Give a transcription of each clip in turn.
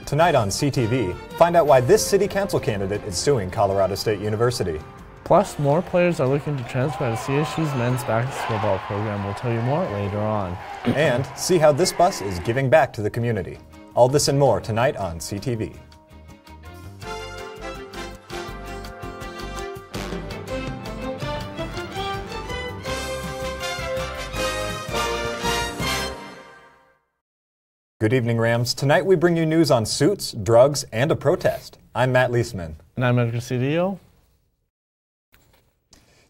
Tonight on CTV, find out why this city council candidate is suing Colorado State University. Plus, more players are looking to transfer to CSU's men's basketball program. We'll tell you more later on. And see how this bus is giving back to the community. All this and more tonight on CTV. Good evening, Rams. Tonight we bring you news on suits, drugs, and a protest. I'm Matt Leseman. And I'm Edgar Cedillo.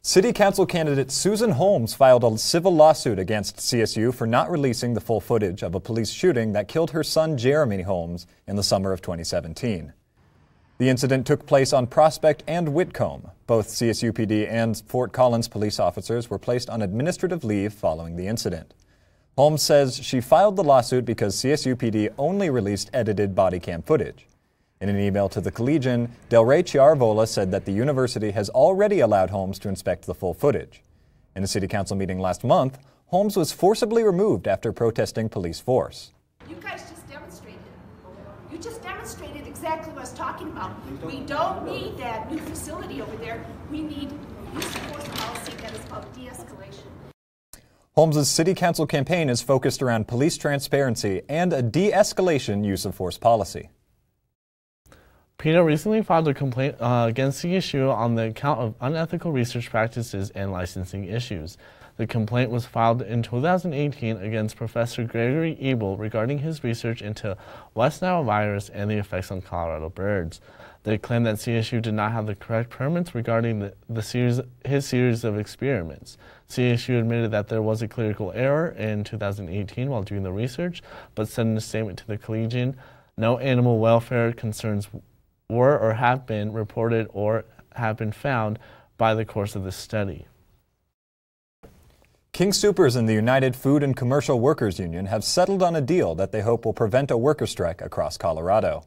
City Council candidate Susan Holmes filed a civil lawsuit against CSU for not releasing the full footage of a police shooting that killed her son Jeremy Holmes in the summer of 2017. The incident took place on Prospect and Whitcomb. Both CSU PD and Fort Collins police officers were placed on administrative leave following the incident. Holmes says she filed the lawsuit because CSU PD only released edited body cam footage. In an email to the Collegian, Delray Chiarvola said that the university has already allowed Holmes to inspect the full footage. In a city council meeting last month, Holmes was forcibly removed after protesting police force. You guys just demonstrated. You just demonstrated exactly what I was talking about. We don't need that new facility over there. We need a use of force policy that is about de-escalation. Holmes' city council campaign is focused around police transparency and a de-escalation use of force policy. PETA recently filed a complaint against CSU on the account of unethical research practices and licensing issues. The complaint was filed in 2018 against Professor Gregory Ebel regarding his research into West Nile virus and the effects on Colorado birds. They claimed that CSU did not have the correct permits regarding his series of experiments. CSU admitted that there was a clerical error in 2018 while doing the research, but said in a statement to the Collegian, no animal welfare concerns were or have been reported or have been found by the course of this study. King Soopers and the United Food and Commercial Workers Union have settled on a deal that they hope will prevent a worker strike across Colorado.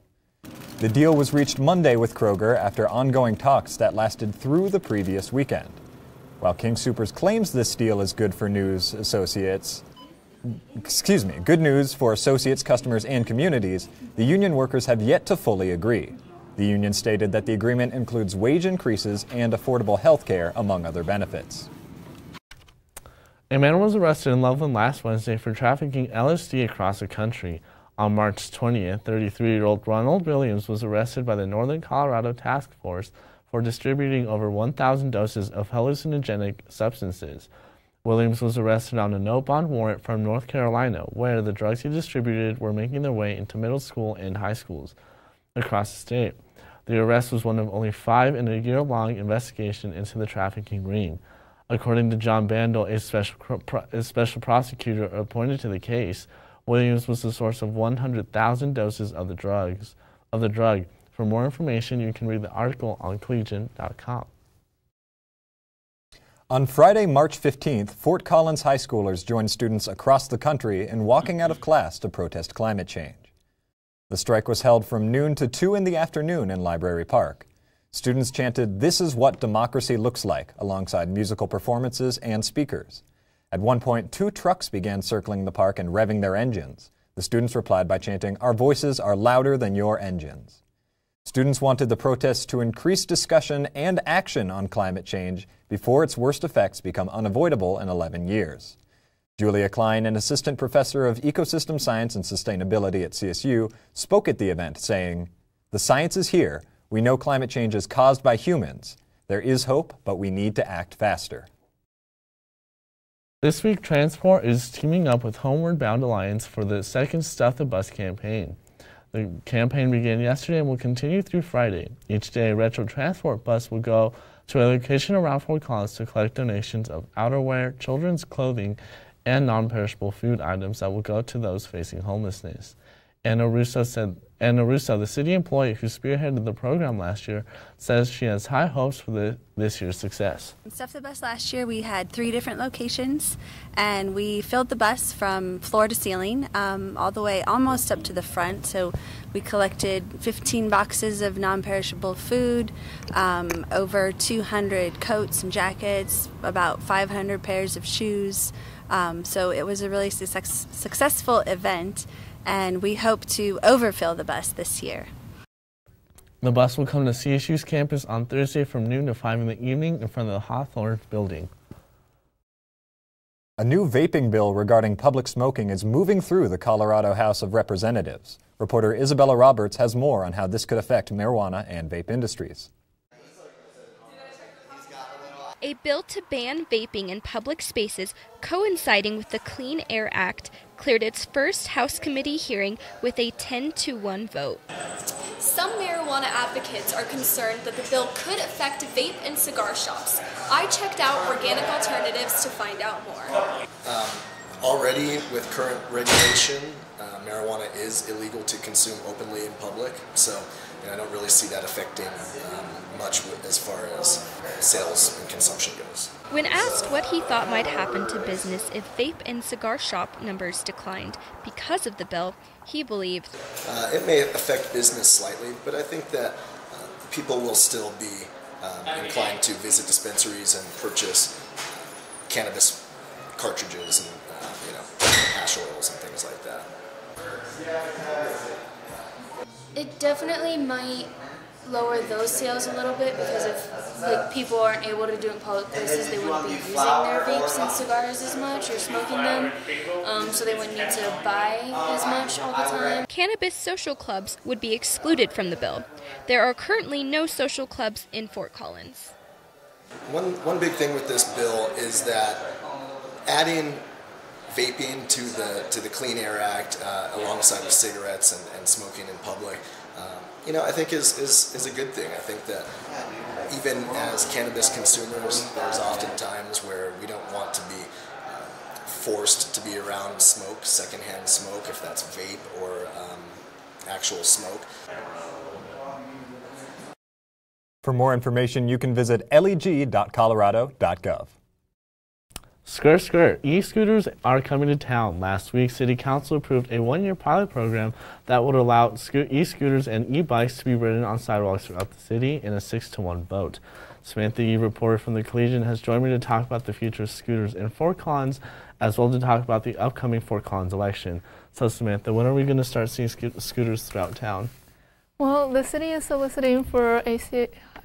The deal was reached Monday with Kroger after ongoing talks that lasted through the previous weekend. While King Soopers claims this deal is good news for associates, customers, and communities, the union workers have yet to fully agree. The union stated that the agreement includes wage increases and affordable health care, among other benefits. A man was arrested in Loveland last Wednesday for trafficking LSD across the country. On March 20th, 33-year-old Ronald Williams was arrested by the Northern Colorado Task Force for distributing over 1,000 doses of hallucinogenic substances. Williams was arrested on a no-bond warrant from North Carolina, where the drugs he distributed were making their way into middle school and high schools across the state. The arrest was one of only 5 in a year-long investigation into the trafficking ring. According to John Bandel, a special prosecutor appointed to the case, Williams was the source of 100,000 doses of the drug. For more information, you can read the article on collegian.com. On Friday, March 15th, Fort Collins high schoolers joined students across the country in walking out of class to protest climate change. The strike was held from noon to 2 in the afternoon in Library Park. Students chanted, "This is what democracy looks like," alongside musical performances and speakers. At one point, 2 trucks began circling the park and revving their engines. The students replied by chanting, "Our voices are louder than your engines." Students wanted the protests to increase discussion and action on climate change before its worst effects become unavoidable in 11 years. Julia Klein, an assistant professor of ecosystem science and sustainability at CSU, spoke at the event saying, "The science is here. We know climate change is caused by humans. There is hope, but we need to act faster." This week, Transport is teaming up with Homeward Bound Alliance for the second Stuff the Bus campaign. The campaign began yesterday and will continue through Friday. Each day, a retro transport bus will go to a location around Fort Collins to collect donations of outerwear, children's clothing, and non-perishable food items that will go to those facing homelessness. Anna Russo, the city employee who spearheaded the program last year, says she has high hopes for this year's success. Stuff the Bus last year, we had 3 different locations, and we filled the bus from floor to ceiling, all the way almost up to the front. So we collected 15 boxes of non-perishable food, over 200 coats and jackets, about 500 pairs of shoes. So it was a really successful event. and we hope to overfill the bus this year. The bus will come to CSU's campus on Thursday from noon to 5 in the evening in front of the Hawthorne building. A new vaping bill regarding public smoking is moving through the Colorado House of Representatives. Reporter Isabella Roberts has more on how this could affect marijuana and vape industries. A bill to ban vaping in public spaces coinciding with the Clean Air Act cleared its first House committee hearing with a 10-1 vote. Some marijuana advocates are concerned that the bill could affect vape and cigar shops. I checked out Organic Alternatives to find out more. Already with current regulation, marijuana is illegal to consume openly in public, so I don't really see that affecting much as far as sales and consumption goes. When asked what he thought might happen to business if vape and cigar shop numbers declined because of the bill, he believed it may affect business slightly, but I think that people will still be inclined to visit dispensaries and purchase cannabis cartridges and hash oils and things like that. It definitely might lower those sales a little bit because if people aren't able to do it in public places, they wouldn't be using their vapes and cigars as much or smoking them, so they wouldn't need to buy as much all the time. Cannabis social clubs would be excluded from the bill. There are currently no social clubs in Fort Collins. One big thing with this bill is that adding vaping to the Clean Air Act alongside with cigarettes and smoking in public, I think is a good thing. I think that even as cannabis consumers, there's often times where we don't want to be forced to be around smoke, secondhand smoke, if that's vape or actual smoke. For more information, you can visit leg.colorado.gov. Skirt, skirt. E-scooters are coming to town. Last week, City Council approved a one-year pilot program that would allow e-scooters and e-bikes to be ridden on sidewalks throughout the city in a 6-1 vote. Samantha Yee, reporter from the Collegian, has joined me to talk about the future of scooters in Fort Collins, as well as to talk about the upcoming Fort Collins election. So, Samantha, when are we going to start seeing scooters throughout town? Well, the city is soliciting for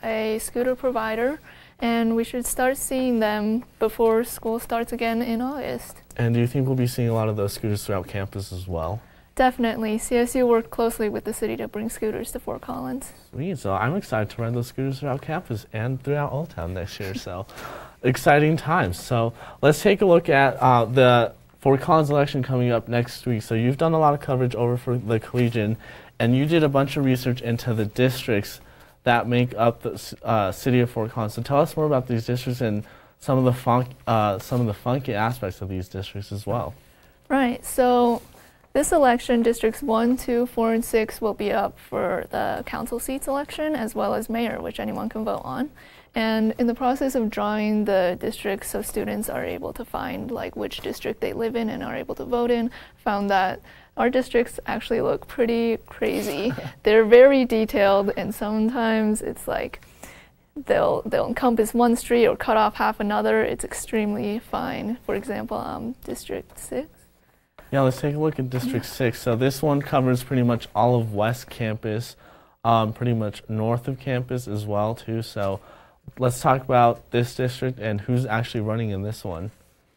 a scooter provider, and we should start seeing them before school starts again in August. And do you think we'll be seeing a lot of those scooters throughout campus as well? Definitely. CSU worked closely with the city to bring scooters to Fort Collins. Sweet. So I'm excited to ride those scooters throughout campus and throughout Old Town next year. So exciting times. So let's take a look at the Fort Collins election coming up next week. So you've done a lot of coverage over for the Collegian, and you did a bunch of research into the districts that make up the city of Fort Collins. So tell us more about these districts and some of the funky aspects of these districts as well. Right. So this election, districts 1, 2, 4, and 6 will be up for the council seats election as well as mayor, which anyone can vote on. And in the process of drawing the districts so students are able to find which district they live in and are able to vote in, found that our districts actually look pretty crazy. They're very detailed, and sometimes it's they'll encompass one street or cut off half another. It's extremely fine. For example, District 6. Yeah, let's take a look at District 6. So this one covers pretty much all of West Campus, pretty much north of campus as well too. So let's talk about this district and who's actually running in this one.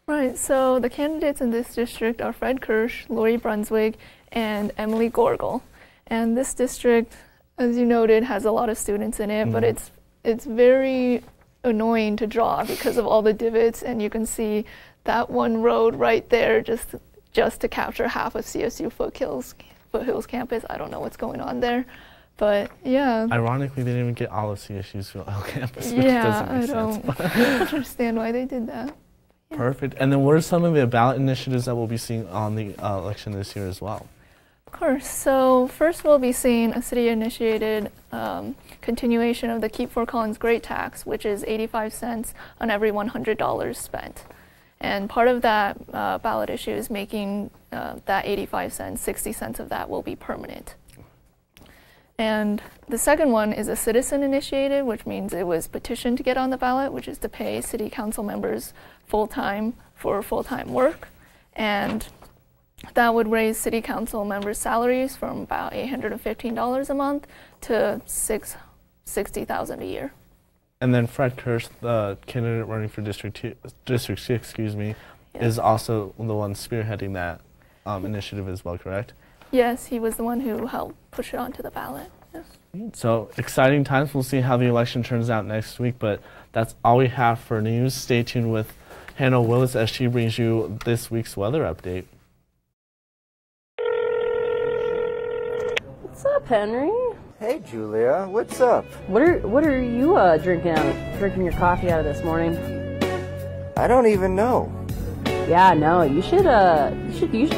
Right, so the candidates in this district are Fred Kirsch, Lori Brunswick, and Emily Gorgel. And this district, as you noted, has a lot of students in it, but it's very annoying to draw because of all the divots, and you can see that one road right there just to capture half of CSU Foothills campus. I don't know what's going on there, but yeah. Ironically, they didn't even get all of CSU's campus. Yeah, I don't understand why they did that. Yeah. Perfect. And then what are some of the ballot initiatives that we'll be seeing on the election this year as well? Of course. So first we'll be seeing a city-initiated continuation of the Keep Fort Collins Great Tax, which is 85 cents on every $100 spent. And part of that ballot issue is making that 85 cents, 60 cents of that will be permanent. And the second one is a citizen-initiated, which means it was petitioned to get on the ballot, which is to pay city council members full-time for full-time work. And That would raise city council members' salaries from about $815 a month to $60,000 a year. And then Fred Kirsch, the candidate running for District 6, is also the one spearheading that initiative as well, correct? Yes, he was the one who helped push it onto the ballot. Yes. So exciting times. We'll see how the election turns out next week, but that's all we have for news. Stay tuned with Hannah Willis as she brings you this week's weather update. What's up, Henry? Hey, Julia. What's up? What are you drinking your coffee out of this morning? I don't even know. Yeah, no. You should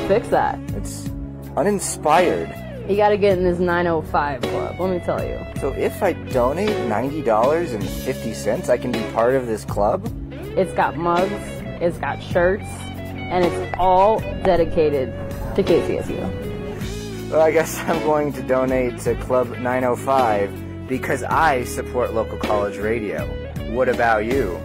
fix that. It's uninspired. You gotta get in this 905 club. Let me tell you. So if I donate $90.50, I can be part of this club? It's got mugs, it's got shirts, and it's all dedicated to KCSU. Well, I guess I'm going to donate to Club 905 because I support local college radio. What about you?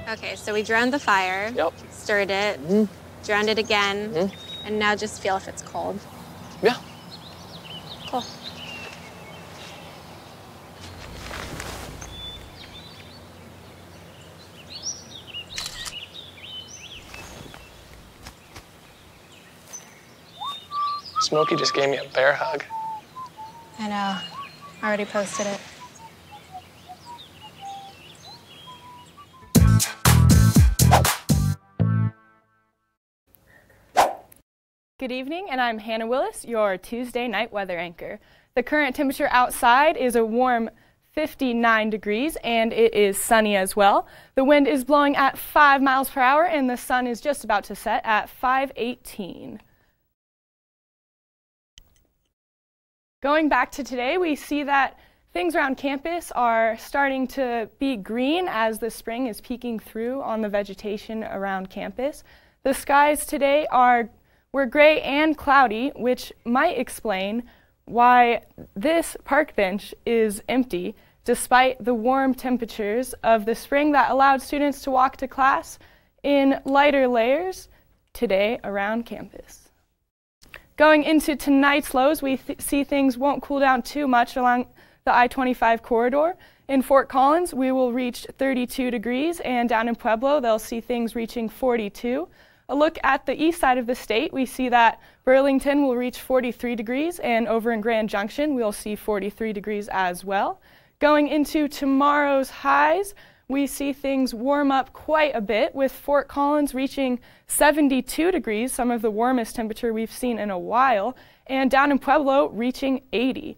Okay, so we drowned the fire, stirred it, drowned it again, and now just feel if it's cold. Yeah. Cool. Smokey just gave me a bear hug. I know. I already posted it. Good evening, and I'm Hannah Willis, your Tuesday night weather anchor. The current temperature outside is a warm 59 degrees, and it is sunny as well. The wind is blowing at 5 miles per hour, and the sun is just about to set at 5:18. Going back to today, we see that things around campus are starting to be green as the spring is peeking through on the vegetation around campus. The skies today were gray and cloudy, which might explain why this park bench is empty despite the warm temperatures of the spring that allowed students to walk to class in lighter layers today around campus. Going into tonight's lows, we see things won't cool down too much along the I-25 corridor. In Fort Collins, we will reach 32 degrees, and down in Pueblo, they'll see things reaching 42. A look at the east side of the state, we see that Burlington will reach 43 degrees, and over in Grand Junction, we'll see 43 degrees as well. Going into tomorrow's highs, we see things warm up quite a bit, with Fort Collins reaching 72 degrees, some of the warmest temperature we've seen in a while, and down in Pueblo reaching 80.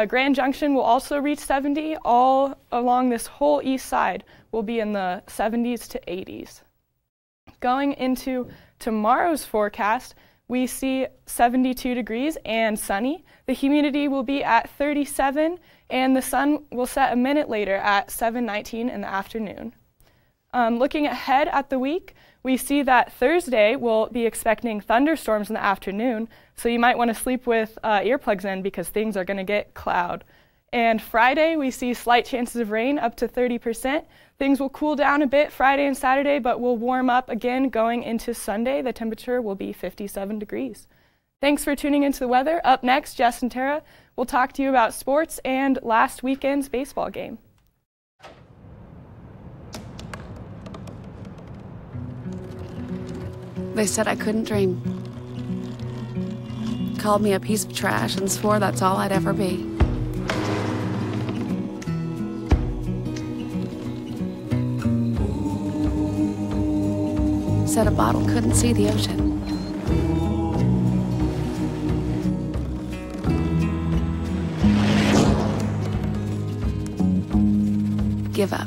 Grand Junction will also reach 70. All along this whole east side will be in the 70s to 80s. Going into tomorrow's forecast, we see 72 degrees and sunny. The humidity will be at 37, and the sun will set a minute later at 7:19 in the afternoon. Looking ahead at the week, we see that Thursday we'll be expecting thunderstorms in the afternoon, so you might want to sleep with earplugs in because things are going to get cloud. And Friday, we see slight chances of rain up to 30%. Things will cool down a bit Friday and Saturday, but will warm up again going into Sunday. The temperature will be 57 degrees. Thanks for tuning into the weather. Up next, Jess and Tara will talk to you about sports and last weekend's baseball game. They said I couldn't dream. Called me a piece of trash and swore that's all I'd ever be. Said a bottle couldn't see the ocean. Give up.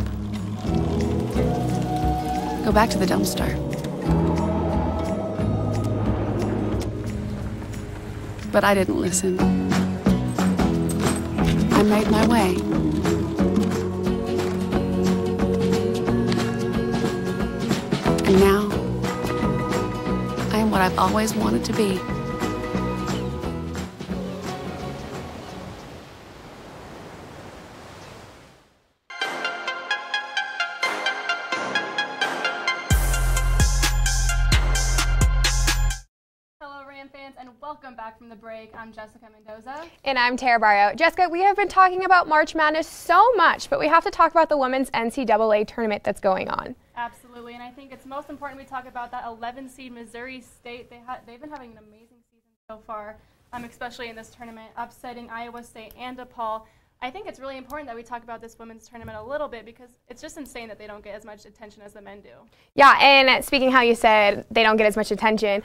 Go back to the dumpster. But I didn't listen. I made my way. And now, I am what I've always wanted to be. Welcome back from the break. I'm Jessica Mendoza. And I'm Tara Barrio. Jessica, we have been talking about March Madness so much, but we have to talk about the women's NCAA tournament that's going on. Absolutely, and I think it's most important we talk about that 11 seed Missouri State. They've been having an amazing season so far, especially in this tournament, upsetting Iowa State and DePaul. I think it's really important that we talk about this women's tournament a little bit because it's just insane that they don't get as much attention as the men do. Yeah, and speaking how you said they don't get as much attention,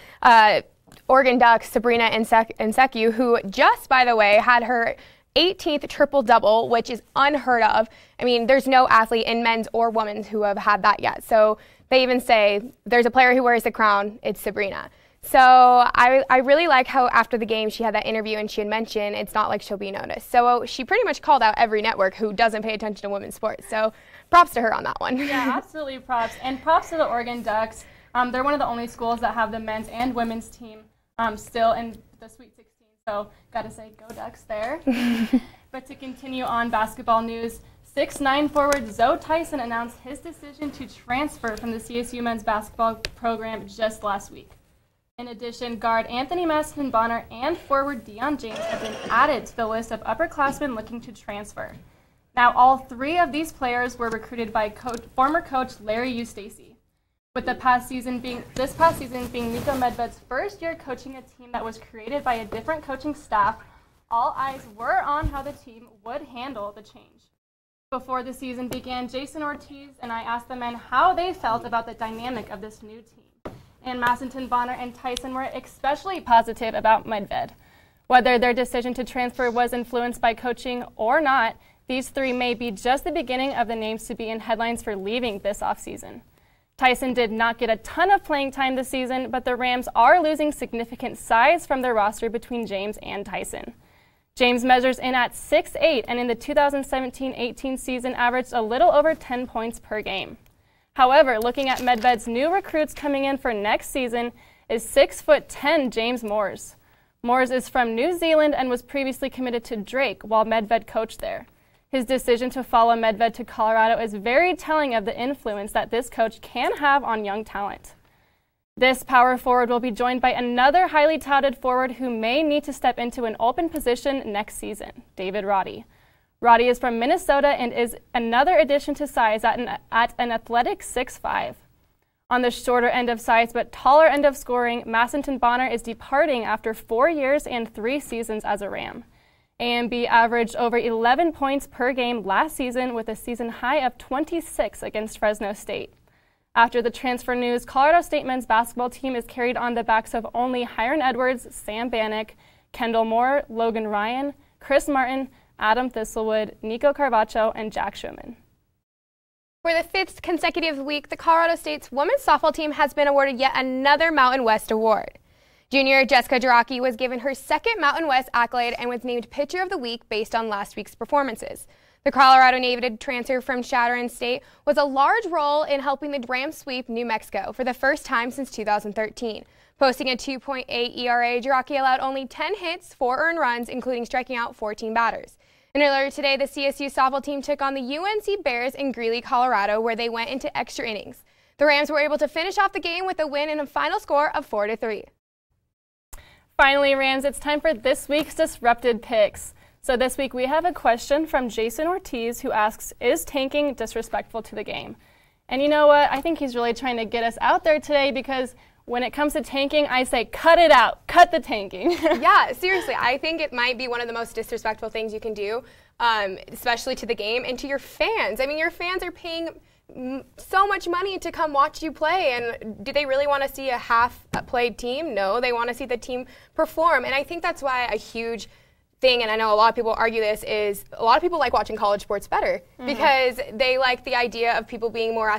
Oregon Ducks, Sabrina Nseku, who just, by the way, had her 18th triple-double, which is unheard of. I mean, there's no athlete in men's or women's who have had that yet. So they even say there's a player who wears the crown, it's Sabrina. So I really like how after the game she had that interview and she had mentioned it's not like she'll be noticed. So she pretty much called out every network who doesn't pay attention to women's sports. So props to her on that one. Yeah, absolutely props. And props to the Oregon Ducks. They're one of the only schools that have the men's and women's team still in the Sweet 16. So got to say, go Ducks there. But to continue on basketball news, 6'9" forward Zoe Tyson announced his decision to transfer from the CSU men's basketball program just last week. In addition, guard Anthony Masson-Bonner and forward Deion James have been added to the list of upperclassmen looking to transfer. Now, all three of these players were recruited by former coach Larry Eustace. With this past season being Nico Medved's first year coaching a team that was created by a different coaching staff, all eyes were on how the team would handle the change. Before the season began, Jason Ortiz and I asked the men how they felt about the dynamic of this new team. And Masson-Bonner and Tyson were especially positive about Medved. Whether their decision to transfer was influenced by coaching or not, these three may be just the beginning of the names to be in headlines for leaving this offseason. Tyson did not get a ton of playing time this season, but the Rams are losing significant size from their roster between James and Tyson. James measures in at 6'8", and in the 2017-18 season averaged a little over 10 points per game. However, looking at Medved's new recruits coming in for next season is 6'10" James Moores. Moores is from New Zealand and was previously committed to Drake while Medved coached there. His decision to follow Medved to Colorado is very telling of the influence that this coach can have on young talent. This power forward will be joined by another highly touted forward who may need to step into an open position next season, David Roddy. Roddy is from Minnesota and is another addition to size at an athletic 6'5". On the shorter end of size but taller end of scoring, Masson-Bonner is departing after 4 years and 3 seasons as a Ram. AMB averaged over 11 points per game last season with a season high of 26 against Fresno State. After the transfer news, Colorado State men's basketball team is carried on the backs of only Hiron Edwards, Sam Bannock, Kendall Moore, Logan Ryan, Chris Martin, Adam Thistlewood, Nico Carvacho, and Jack Schumann. For the 5th consecutive week, the Colorado State's women's softball team has been awarded yet another Mountain West award. Junior Jessica Jarocki was given her 2nd Mountain West accolade and was named Pitcher of the Week based on last week's performances. The Colorado native transfer from Chadron State was a large role in helping the Rams sweep New Mexico for the first time since 2013. Posting a 2.8 ERA, Jarocki allowed only 10 hits, 4 earned runs, including striking out 14 batters. And earlier today, the CSU softball team took on the UNC Bears in Greeley, Colorado, where they went into extra innings. The Rams were able to finish off the game with a win and a final score of 4-3. Finally, Rams, it's time for this week's Disrupted Picks. So this week we have a question from Jason Ortiz who asks, is tanking disrespectful to the game? And you know what? I think he's really trying to get us out there today because when it comes to tanking, I say cut it out. Cut the tanking. Yeah, seriously. I think it might be one of the most disrespectful things you can do, especially to the game and to your fans. I mean, your fans are paying so much money to come watch you play, and do they really want to see a half-played team? No, they want to see the team perform, and I think that's why a huge thing, and I know a lot of people argue this, is a lot of people like watching college sports better because they like the idea of people being more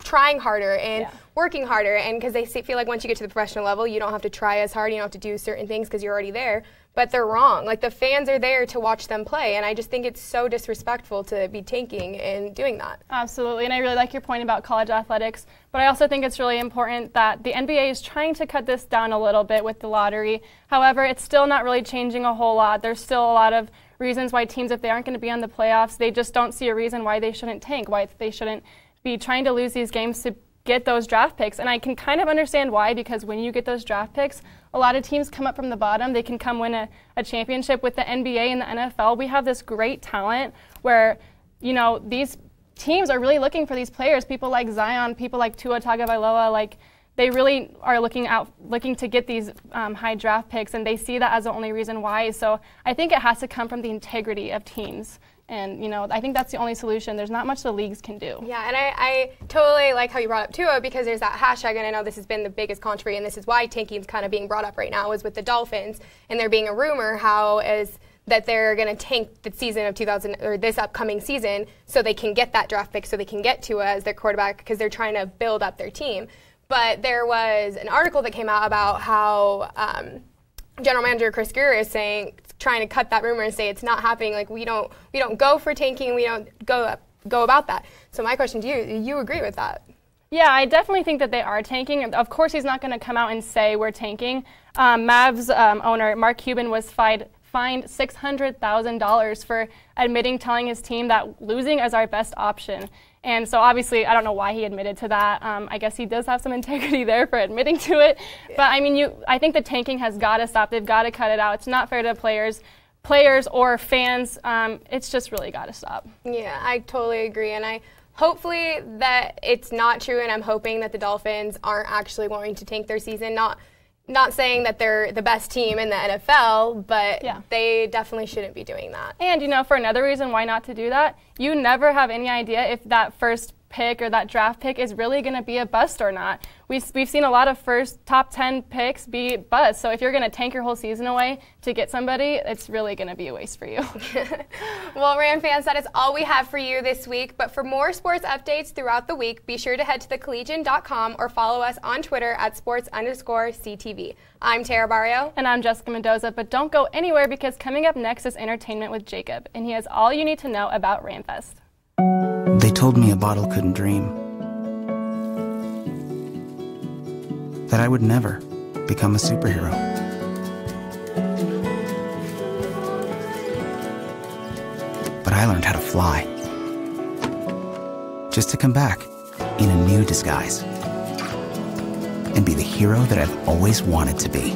trying harder and working harder, and because they feel like once you get to the professional level, you don't have to try as hard, you don't have to do certain things because you're already there. But they're wrong. Like, the fans are there to watch them play, and I just think it's so disrespectful to be tanking and doing that. Absolutely, and I really like your point about college athletics, but I also think it's really important that the NBA is trying to cut this down a little bit with the lottery. However, it's still not really changing a whole lot. There's still a lot of reasons why teams, if they aren't going to be on the playoffs, they just don't see a reason why they shouldn't tank, why they shouldn't be trying to lose these games to get those draft picks. And I can kind of understand why, because when you get those draft picks, a lot of teams come up from the bottom. They can come win a championship. With the NBA and the NFL, we have this great talent where, you know, these teams are really looking for these players, people like Zion, people like Tua Tagovailoa, like they really are looking to get these high draft picks, and they see that as the only reason why. So I think it has to come from the integrity of teams. And, you know, I think that's the only solution. There's not much the leagues can do. Yeah, and I totally like how you brought up Tua, because there's that hashtag, and I know this has been the biggest controversy, and this is why tanking's kind of being brought up right now, is with the Dolphins, and there being a rumor that they're going to tank the season of this upcoming season so they can get that draft pick, so they can get Tua as their quarterback, because they're trying to build up their team. But there was an article that came out about how General Manager Chris Greer is trying to cut that rumor and say it's not happening. Like, we don't go for tanking. We don't go about that. So my question to you: do you agree with that? Yeah, I definitely think that they are tanking. Of course, he's not going to come out and say we're tanking. Mavs owner Mark Cuban was fined $600,000 for telling his team that losing is our best option. And so obviously, I don't know why he admitted to that. I guess he does have some integrity there for admitting to it. Yeah. But I mean, I think the tanking has got to stop. They've got to cut it out. It's not fair to players or fans. It's just really got to stop. Yeah, I totally agree. And hopefully that it's not true, and I'm hoping that the Dolphins aren't actually going to tank their season. Not saying that they're the best team in the NFL, but they definitely shouldn't be doing that. And, you know, for another reason why not to do that, you never have any idea if that first pick or that draft pick is really going to be a bust or not. We've seen a lot of first top 10 picks be busts. So if you're going to tank your whole season away to get somebody, it's really going to be a waste for you. Well, Ram fans, that is all we have for you this week. But for more sports updates throughout the week, be sure to head to thecollegian.com or follow us on Twitter at sports_CTV. I'm Tara Barrio. And I'm Jessica Mendoza. But don't go anywhere, because coming up next is Entertainment with Jacob. And he has all you need to know about Ramfest. They told me a bottle couldn't dream, that I would never become a superhero. But I learned how to fly, just to come back in a new disguise and be the hero that I've always wanted to be.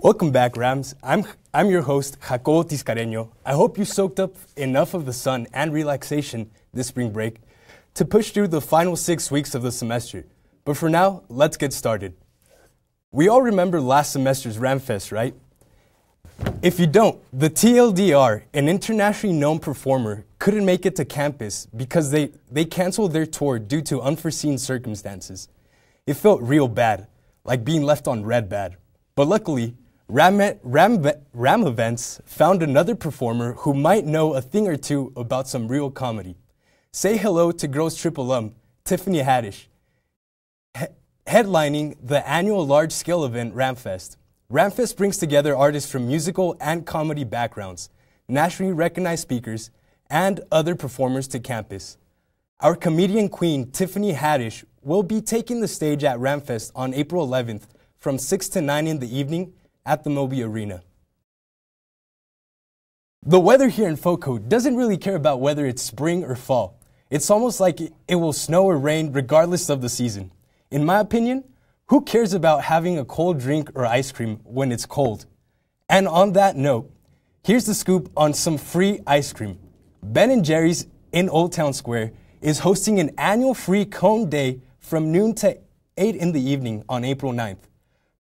Welcome back, Rams. I'm your host, Jacobo Tiscareño. I hope you soaked up enough of the sun and relaxation this spring break to push through the final 6 weeks of the semester. But for now, let's get started. We all remember last semester's Ramfest, right? If you don't, the TLDR, an internationally known performer, couldn't make it to campus because they canceled their tour due to unforeseen circumstances. It felt real bad, like being left on red bad. But luckily, Ram Events found another performer who might know a thing or two about some real comedy. Say hello to Girls Trip alum, Tiffany Haddish, headlining the annual large-scale event Ramfest. Ramfest brings together artists from musical and comedy backgrounds, nationally recognized speakers, and other performers to campus. Our comedian queen, Tiffany Haddish, will be taking the stage at Ramfest on April 11th from 6 to 9 in the evening at the Moby Arena. The weather here in FOCO doesn't really care about whether it's spring or fall. It's almost like it will snow or rain regardless of the season. In my opinion, who cares about having a cold drink or ice cream when it's cold? And on that note, here's the scoop on some free ice cream. Ben & Jerry's in Old Town Square is hosting an annual free cone day from noon to 8 in the evening on April 9th.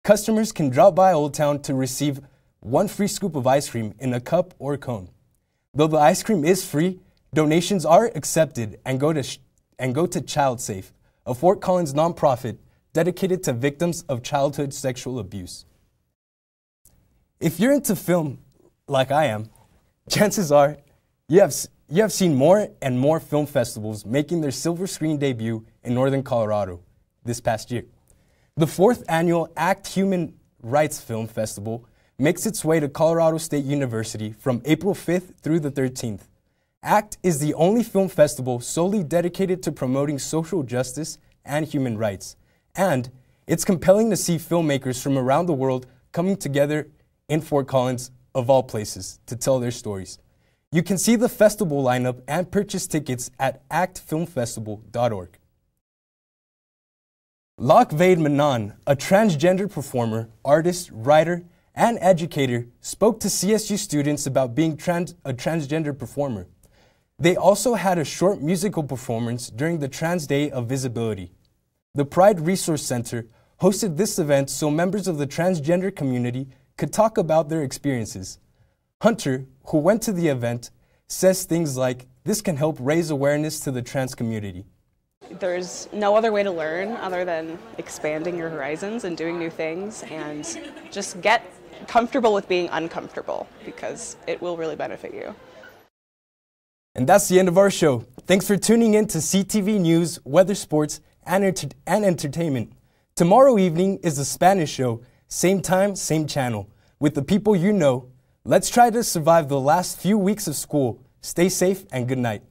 Customers can drop by Old Town to receive one free scoop of ice cream in a cup or cone. Though the ice cream is free, donations are accepted and go to Child Safe, a Fort Collins nonprofit dedicated to victims of childhood sexual abuse. If you're into film like I am, chances are you have seen more and more film festivals making their silver screen debut in Northern Colorado this past year. The 4th annual ACT Human Rights Film Festival makes its way to Colorado State University from April 5th through the 13th. ACT is the only film festival solely dedicated to promoting social justice and human rights. And it's compelling to see filmmakers from around the world coming together in Fort Collins, of all places, to tell their stories. You can see the festival lineup and purchase tickets at actfilmfestival.org. Lok Vade Manan, a transgender performer, artist, writer, and educator, spoke to CSU students about being a transgender performer. They also had a short musical performance during the Trans Day of Visibility. The Pride Resource Center hosted this event so members of the transgender community could talk about their experiences. Hunter, who went to the event, says things like, "This can help raise awareness to the trans community." There's no other way to learn other than expanding your horizons and doing new things, and just get comfortable with being uncomfortable, because it will really benefit you. And that's the end of our show. Thanks for tuning in to CTV News, Weather, Sports, and Entertainment. Tomorrow evening is the Spanish show, same time, same channel. With the people you know, let's try to survive the last few weeks of school. Stay safe and good night.